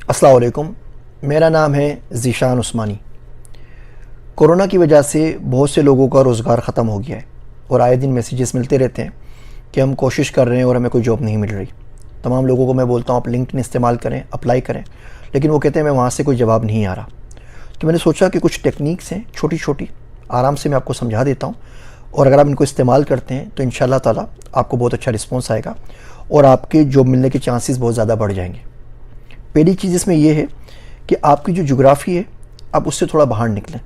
السلام علیکم، میرا نام ہے ذیشان عثمانی۔ کورونا کی وجہ سے بہت سے لوگوں کا روزگار ختم ہو گیا ہے اور آئے دن میسیجز ملتے رہتے ہیں کہ ہم کوشش کر رہے ہیں اور ہمیں کوئی جاب نہیں مل رہی۔ تمام لوگوں کو میں بولتا ہوں آپ لنکڈ ان استعمال کریں، اپلائی کریں، لیکن وہ کہتے ہیں میں وہاں سے کوئی جواب نہیں آ رہا۔ تو میں نے سوچا کہ کچھ ٹیکنیکس ہیں چھوٹی چھوٹی، آرام سے میں آپ کو سمجھا دیتا ہوں، اور اگر آپ ان کو استعمال کرتے ہیں تو انشاءاللہ تعالیٰ آپ کو بہت اچھا رسپانس آئے گا اور آپ کے جاب ملنے کے چانسز بہت زیادہ بڑھ جائیں گے۔ پہلی چیز اس میں یہ ہے کہ آپ کی جو جغرافی ہے آپ اس سے تھوڑا باہر نکلیں۔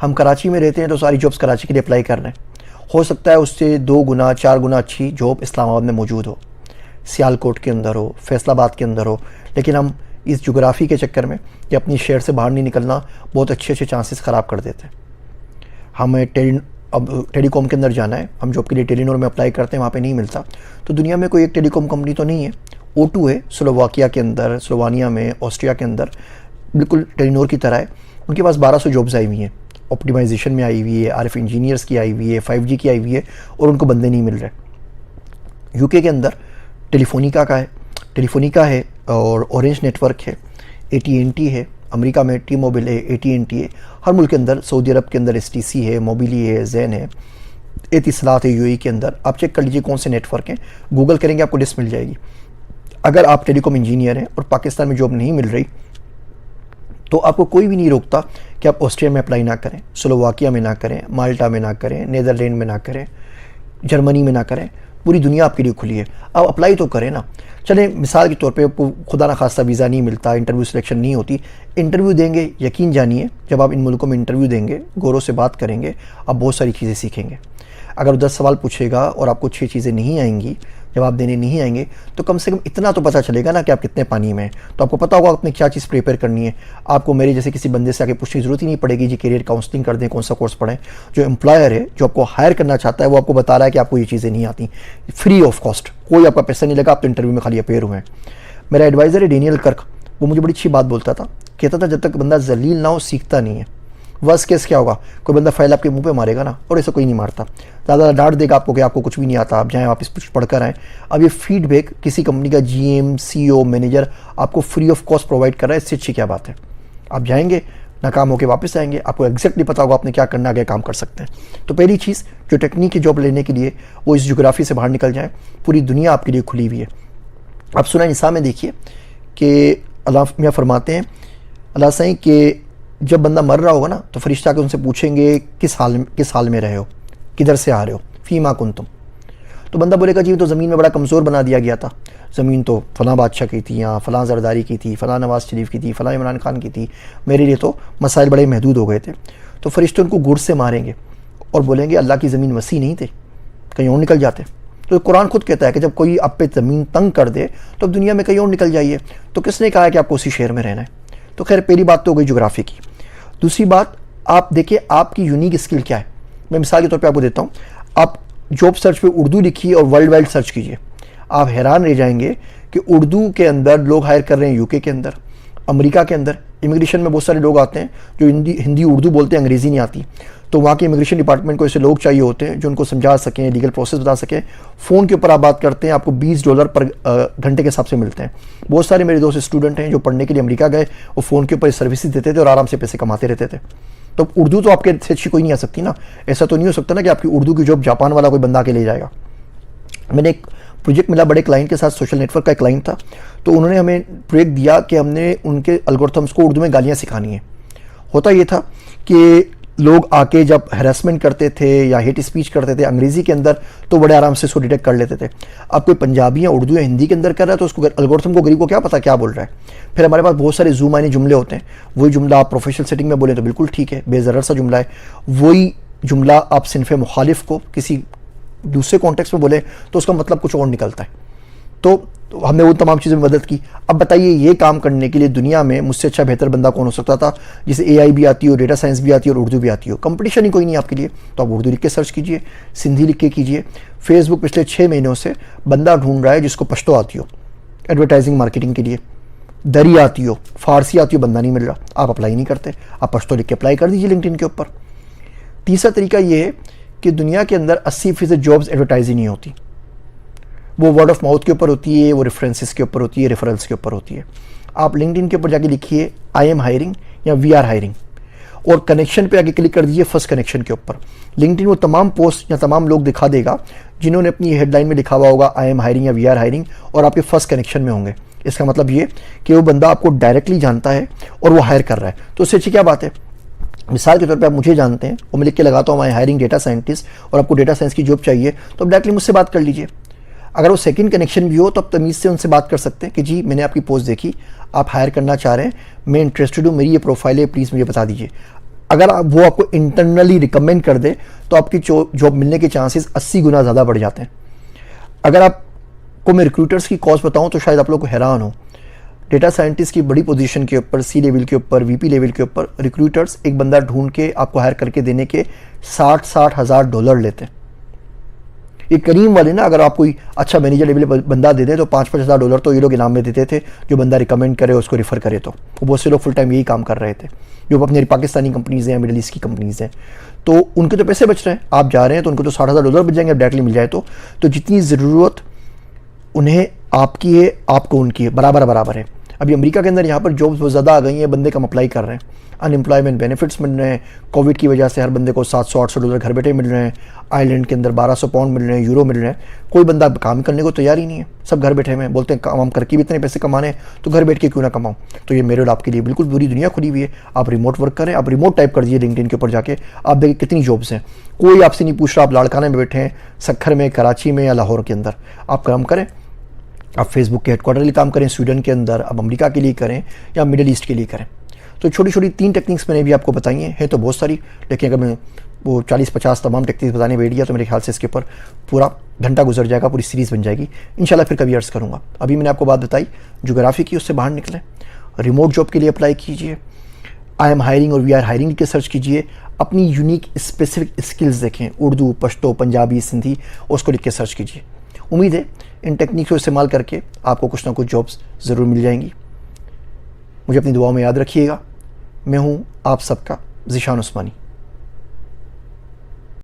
ہم کراچی میں رہتے ہیں تو ساری جابس کراچی کے لیے اپلائی کر رہے ہیں، ہو سکتا ہے اس سے 2 گنا 4 گنا اچھی جاب اسلام آباد میں موجود ہو، سیال کوٹ کے اندر ہو، فیصل آباد کے اندر ہو، لیکن ہم اس جغرافی کے چکر میں کہ اپنی شہر سے باہر نہیں نکلنا بہت اچھے چانسز خراب کر دیتے ہیں۔ ہمیں اب ٹیلی کام کے اندر جانا ہے، ہم جاب کے لیے ٹیلی نور میں اپلائی کرتے ہیں، وہاں پہ نہیں ملتا، تو دنیا میں کوئی ایک ٹیلی کام کمپنی تو نہیں ہے، O2 ہے سلوواکیہ کے اندر، سلووانیا میں، آسٹریا کے اندر، بالکل ٹیلی نور کی طرح ہے۔ ان کے پاس 1200 جابز آئی ہوئی ہیں، آپٹیمائزیشن میں آئی ہوئی ہے، RF انجینئرس کی آئی ہوئی ہے، 5G کی آئی ہوئی ہے، اور ان کو بندے نہیں مل رہے۔ UK کے اندر ٹیلیفونیکا ہے اور اورنج نیٹ ورک ہے، AT&T ہے، امریکہ میں ٹی موبائل ہے، AT&T ہے، ہر ملک کے اندر، سعودی عرب کے اندر STC ہے، موبیلی ہے، زین ہے، اتصالات ہے UAE کے اندر۔ آپ چیک کر لیجئے کون سے نیٹ ورک ہیں، گوگل کریں گے آپ کو لسٹ مل جائے گی۔ اگر آپ ٹیلی کام انجینئر ہیں اور پاکستان میں جاب نہیں مل رہی تو آپ کو کوئی بھی نہیں روکتا کہ آپ آسٹریا میں اپلائی نہ کریں، سلوواکیہ میں نہ کریں، مالٹا میں نہ کریں، نیدرلینڈ میں نہ کریں، جرمنی میں نہ کریں، پوری دنیا آپ کے لیے کھلی ہے، آپ اپلائی تو کریں نا۔ چلیں مثال کے طور پہ خدا نہ خواستہ ویزا نہیں ملتا، انٹرویو سلیکشن نہیں ہوتی، انٹرویو دیں گے، یقین جانیے جب آپ ان ملکوں میں انٹرویو دیں گے، گوروں سے بات کریں گے، آپ بہت ساری چیزیں سیکھیں گے۔ اگر 10 سوال پوچھے گا اور آپ کو 6 چیزیں نہیں آئیں گی، جواب دینے نہیں آئیں گے، تو کم سے کم اتنا تو پتہ چلے گا نا کہ آپ کتنے پانی میں ہیں، تو آپ کو پتہ ہوگا آپ نے کیا چیز پریپیئر کرنی ہے۔ آپ کو میرے جیسے کسی بندے سے آگے پوچھنے کی ضرورت ہی نہیں پڑے گی جی کیریئر کاؤنسلنگ کر دیں، کون سا کورس پڑھیں۔ جو امپلائر ہے جو آپ کو ہائر کرنا چاہتا ہے وہ آپ کو بتا رہا ہے کہ آپ کو یہ چیزیں نہیں آتی، فری آف کاسٹ، کوئی آپ کا پیسہ نہیں لگا، آپ تو انٹرویو میں خالی اپیئر ہوئے ہیں۔ میرا ایڈوائزر ہے ڈینیل کرک، وہ مجھے بڑی اچھی بات بولتا تھا، کہتا تھا جب تک بندہ ذلیل نہ ہو سیکھتا نہیں ہے۔ ورس کیس کیا ہوگا، کوئی بندہ فائل آپ کے منہ پہ مارے گا نا، اور ایسا کوئی نہیں مارتا، زیادہ ڈانٹ دے گا آپ کو کہ آپ کو کچھ بھی نہیں آتا، آپ جائیں واپس کچھ پڑھ کر آئیں۔ اب یہ فیڈ بیک کسی کمپنی کا GM CEO مینیجر آپ کو فری آف کاسٹ پرووائڈ کر رہا ہے، اس سے اچھی کیا بات ہے۔ آپ جائیں گے، ناکام ہو کے واپس آئیں گے، آپ کو ایگزیکٹلی پتا ہوگا آپ نے کیا کرنا، آگے کام کر سکتے ہیں۔ تو پہلی چیز جو ٹیکنیک کی جاب لینے کے لیے وہ اس جغرافی سے باہر نکل جائیں، پوری دنیا آپ کے لیے کھلی ہوئی ہے۔ اب سورہ نساء میں دیکھیے کہ اللہ میاں فرماتے ہیں، اللہ سائیں کہ جب بندہ مر رہا ہوگا نا تو فرشتہ کے ان سے پوچھیں گے کس حال میں رہے ہو، کدھر سے آ رہے ہو، فیما کنتم۔ تو بندہ بولے گا جی تو زمین میں بڑا کمزور بنا دیا گیا تھا، زمین تو فلاں بادشاہ کی تھی، یا فلاں زرداری کی تھی، فلاں نواز شریف کی تھی، فلاں عمران خان کی تھی، میرے لیے تو مسائل بڑے محدود ہو گئے تھے۔ تو فرشتے ان کو گھوڑ سے ماریں گے اور بولیں گے اللہ کی زمین وسیع نہیں تھے، کہیں اور نکل جاتے۔ تو قرآن خود کہتا ہے کہ جب کوئی آپ پہ زمین تنگ کر دے تو اب دنیا میں کہیں اور نکل جائیے، تو کس نے کہا ہے کہ آپ کو اسی شہر میں رہنا ہے۔ تو خیر پہلی بات تو ہو گئی جغرافی کی۔ دوسری بات آپ دیکھیں آپ کی یونیک اسکل کیا ہے۔ میں مثال کے طور پہ آپ کو دیتا ہوں، آپ جاب سرچ پہ اردو لکھیے اور ورلڈ وائڈ سرچ کیجیے، آپ حیران رہ جائیں گے کہ اردو کے اندر لوگ ہائر کر رہے ہیں UK کے اندر، امریکہ کے اندر۔ امیگریشن میں بہت سارے لوگ آتے ہیں جو ہندی اردو بولتے ہیں، انگریزی نہیں آتی، تو وہاں کے امیگریشن ڈپارٹمنٹ کو ایسے لوگ چاہیے ہوتے ہیں جو ان کو سمجھا سکیں، لیگل پروسیس بتا سکیں۔ فون کے اوپر آپ بات کرتے ہیں، آپ کو $20 پر گھنٹے کے حساب سے ملتے ہیں۔ بہت سارے میرے دوست اسٹوڈنٹ ہیں جو پڑھنے کے لیے امریکہ گئے، وہ فون کے اوپر سروسز دیتے تھے اور آرام سے پیسے کماتے رہتے تھے۔ تو اردو تو آپ کے سے اچھی کوئی نہیں آ سکتی نا، ایسا تو نہیں ہو سکتا نا کہ آپ کی اردو کی جاب جاپان والا کوئی بندہ کے لے جائے گا۔ میں نے ایک پروجیکٹ ملا بڑے کلائنٹ کے ساتھ، سوشل نیٹ ورک کا ایک کلائنٹ تھا، تو انہوں نے ہمیں پروجیکٹ دیا کہ ہم نے ان کے الگورتھمس کو اردو میں گالیاں سکھانی ہیں۔ ہوتا یہ تھا کہ لوگ آ کے جب ہیراسمنٹ کرتے تھے یا ہیٹ اسپیچ کرتے تھے انگریزی کے اندر تو بڑے آرام سے اس کو ڈیٹیکٹ کر لیتے تھے۔ اب کوئی پنجابی یا اردو یا ہندی کے اندر کر رہا ہے تو اس کو الگورتھم کو غریب کو کیا پتا کیا بول رہا ہے۔ پھر ہمارے پاس بہت سارے زو معنی جملے ہوتے ہیں، وہی جملہ آپ پروفیشنل سیٹنگ میں بولیں تو بالکل ٹھیک ہے، بے ضرر سا جملہ ہے، وہی جملہ آپ صنف مخالف کو کسی دوسرے کانٹیکس میں بولیں تو اس کا مطلب کچھ اور نکلتا ہے۔ تو ہم نے وہ تمام چیزوں میں مدد کی۔ اب بتائیے یہ کام کرنے کے لیے دنیا میں مجھ سے اچھا بہتر بندہ کون ہو سکتا تھا، جسے AI بھی آتی ہو، ڈیٹا سائنس بھی آتی ہو اور اردو بھی آتی ہو۔ کمپٹیشن ہی کوئی نہیں آپ کے لیے، تو آپ اردو لکھ کے سرچ کیجئے، سندھی لکھ کے کیجئے۔ فیس بک پچھلے 6 مہینوں سے بندہ ڈھونڈ رہا ہے جس کو پشتو آتی ہو ایڈورٹائزنگ مارکیٹنگ کے لیے، دری آتی ہو، فارسی آتی ہو، بندہ نہیں مل رہا، آپ اپلائی نہیں کرتے، آپ پشتو لکھ کے اپلائی کر دیجئے لنکڈ ان کے اوپر۔ تیسرا طریقہ یہ ہے کہ دنیا کے اندر 80% جابز ایڈورٹائز ہی نہیں ہوتی، وہ ورڈ آف ماؤتھ کے اوپر ہوتی ہے، وہ ریفرنسز کے اوپر ہوتی ہے، ریفرنس کے اوپر ہوتی ہے۔ آپ LinkedIn کے اوپر جا کے لکھیے I am hiring یا we are hiring اور کنیکشن پہ آگے کلک کر دیجیے فرسٹ کنیکشن کے اوپر. LinkedIn وہ تمام پوسٹ یا تمام لوگ دکھا دے گا جنہوں نے اپنی ہیڈ لائن میں لکھا ہوا ہوگا I am hiring یا we are hiring اور آپ کے فرسٹ کنیکشن میں ہوں گے. اس کا مطلب یہ کہ وہ بندہ آپ کو ڈائریکٹلی جانتا ہے اور وہ ہائر کر رہا ہے. تو اس سے اچھی کیا بات ہے؟ مثال کے طور پہ آپ مجھے جانتے ہیں اور میں لکھ کے لگاتا ہوں ہائرنگ ڈیٹا سائنٹسٹ اور آپ کو ڈیٹا سائنس کی جاب چاہیے تو آپ ڈائریکٹلی مجھ سے بات کر لیجئے. اگر وہ سیکنڈ کنیکشن بھی ہو تو آپ تمیز سے ان سے بات کر سکتے ہیں کہ جی میں نے آپ کی پوسٹ دیکھی, آپ ہائر کرنا چاہ رہے ہیں, میں انٹرسٹڈ ہوں, میری یہ پروفائل ہے, پلیز مجھے بتا دیجیے. اگر وہ آپ کو انٹرنلی ریکمینڈ کر دے تو آپ کی جاب ملنے کے چانسز 80 گنا زیادہ بڑھ جاتے ہیں. اگر آپ کو میں ریکروٹرز کی کاز بتاؤں تو شاید آپ لوگ کو حیران ہو. ڈیٹا سائنٹسٹ کی بڑی پوزیشن کے اوپر, سی لیول کے اوپر, وی پی لیول کے اوپر ریکروٹرز ایک بندہ ڈھونڈ کے آپ کو ہائر کر کے دینے کے $60,000 لیتے ہیں. یہ کریم والے نا اگر آپ کوئی اچھا مینیجر لیول بندہ دے دیں تو $5,000 تو یہ لوگ انعام میں دیتے تھے جو بندہ ریکمینڈ کرے اس کو ریفر کرے. تو وہ بہت سے لوگ فل ٹائم یہی کام کر رہے تھے جو اپنی پاکستانی کمپنیز ہیں, مڈل ایسٹ کی کمپنیز ہیں, تو ان کے تو پیسے بچ رہے ہیں. آپ جا رہے ہیں تو ان کو تو $60,000 بچ جائیں گے ڈائریکٹلی مل جائے تو جتنی ضرورت انہیں آپ کی ہے آپ کو ان کی ہے, برابر ہے. ابھی امریکہ کے اندر یہاں پر جابس بہت زیادہ آ گئی ہیں, بندے کم اپلائی کر رہے ہیں, ان امپلائمنٹ بینیفٹس مل رہے ہیں. کووڈ کی وجہ سے ہر بندے کو $700-800 گھر بیٹھے مل رہے ہیں. آئرلینڈ کے اندر £1,200 مل رہے ہیں, یورو مل رہے ہیں. کوئی بندہ کام کرنے کو تیار ہی نہیں ہے, سب گھر بیٹھے ہوئے ہیں, بولتے ہیں کام کر کے بھی اتنے پیسے کمانے ہیں تو گھر بیٹھ کے کیوں نہ کماؤں. تو یہ میرے اور آپ کے لیے بالکل پوری دنیا کھلی ہوئی ہے. آپ ریموٹ ورک کریں, آپ ریموٹ ٹائپ کر دیجیے LinkedIn کے اوپر جا کے, آپ دیکھیں کتنی جابس ہیں. کوئی آپ سے نہیں پوچھ رہا آپ لاڑکانے میں بیٹھے ہیں, سکھر میں, کراچی میں یا لاہور کے اندر. آپ کام کریں, آپ فیس بک کے ہیڈ کوارٹر کے لیے کام کریں سویڈن کے اندر, آپ امریکہ کے لیے کریں یا مڈل ایسٹ کے لیے کریں. تو چھوٹی چھوٹی 3 ٹیکنیکس میں نے بھی آپ کو بتائی ہیں تو بہت ساری, لیکن اگر میں وہ 40-50 تمام ٹیکنیکس بتانے بیٹھ گیا تو میرے خیال سے اس کے اوپر پورا گھنٹہ گزر جائے گا, پوری سیریز بن جائے گی. انشاءاللہ پھر کبھی عرض کروں گا. ابھی میں نے آپ کو بات بتائی جغرافی کی, اس سے باہر نکلیں, ریموٹ جاب کے لیے اپلائی کیجیے, آئی ایم ہائرنگ اور وی آر ہائرنگ کے سرچ کیجیے, اپنی یونیک اسپیسیفک اسکلز دیکھیں, اردو, پشتو, پنجابی, سندھی, اس کو لکھ کے سرچ کیجیے. امید ہے ان ٹیکنیکس کو استعمال کر کے آپ کو کچھ نہ کچھ جابس ضرور مل جائیں گی. مجھے اپنی دعاؤں میں یاد رکھیے گا. میں ہوں آپ سب کا ذیشان عثمانی.